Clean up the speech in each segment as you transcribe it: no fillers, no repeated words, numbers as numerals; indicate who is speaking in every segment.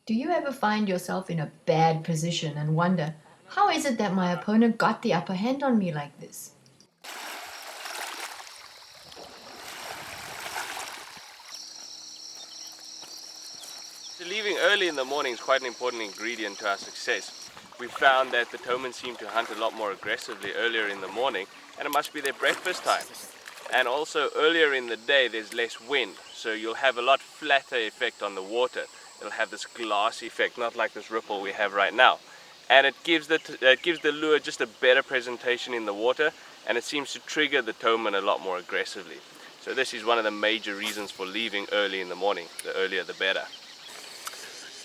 Speaker 1: Do you ever find yourself in a bad position and wonder, how is it that my opponent got the upper hand on me like this?
Speaker 2: Leaving early in the morning is quite an important ingredient to our success. We found that the Toman seem to hunt a lot more aggressively earlier in the morning, and it must be their breakfast time. And also earlier in the day there's less wind, so you'll have a lot flatter effect on the water. It'll have this glass effect, not like this ripple we have right now. And it gives the lure just a better presentation in the water, and it seems to trigger the Toman a lot more aggressively. So this is one of the major reasons for leaving early in the morning. The earlier the better.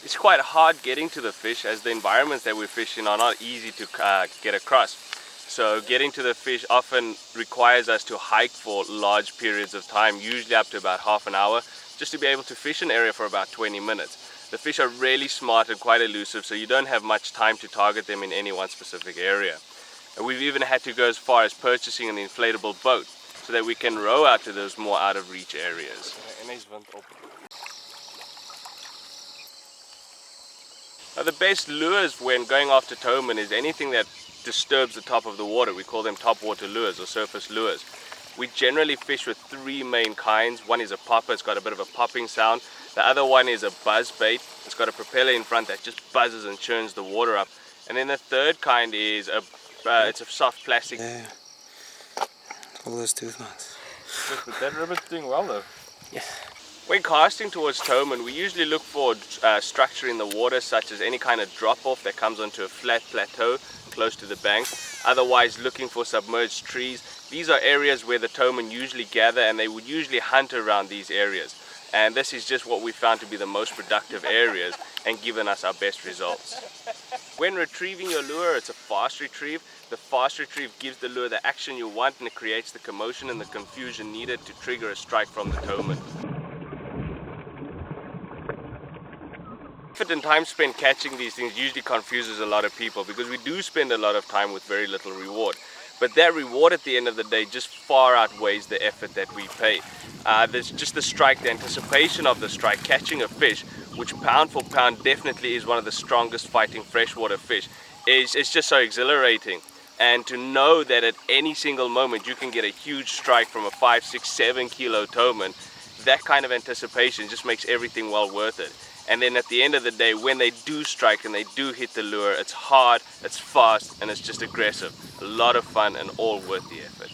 Speaker 2: It's quite hard getting to the fish, as the environments that we fish in are not easy to get across. So getting to the fish often requires us to hike for large periods of time, usually up to about half an hour, just to be able to fish an area for about 20 minutes. The fish are really smart and quite elusive, so you don't have much time to target them in any one specific area. And we've even had to go as far as purchasing an inflatable boat so that we can row out to those more out of reach areas. Now, the best lures when going after Toman is anything that disturbs the top of the water. We call them topwater lures or surface lures. We generally fish with three main kinds. One is a popper, it's got a bit of a popping sound. The other one is a buzz bait. It's got a propeller in front that just buzzes and churns the water up. And then the third kind is it's a soft plastic.
Speaker 3: Yeah, all those tooth knots.
Speaker 4: But that ribbit's doing well though.
Speaker 3: Yeah.
Speaker 2: When casting towards Toman, we usually look for structure in the water, such as any kind of drop-off that comes onto a flat plateau close to the bank. Otherwise, looking for submerged trees. These are areas where the Toman usually gather, and they would usually hunt around these areas. And this is just what we found to be the most productive areas and given us our best results. When retrieving your lure, it's a fast retrieve. The fast retrieve gives the lure the action you want, and it creates the commotion and the confusion needed to trigger a strike from the Toman. Effort and time spent catching these things usually confuses a lot of people, because we do spend a lot of time with very little reward. But that reward at the end of the day just far outweighs the effort that we pay. There's just the strike, the anticipation of the strike, catching a fish, which pound for pound definitely is one of the strongest fighting freshwater fish. It's just so exhilarating. And to know that at any single moment you can get a huge strike from a 5, 6, 7 kilo Toman, that kind of anticipation just makes everything well worth it. And then at the end of the day, when they do strike and they do hit the lure, it's hard, it's fast, and it's just aggressive. A lot of fun and all worth the effort.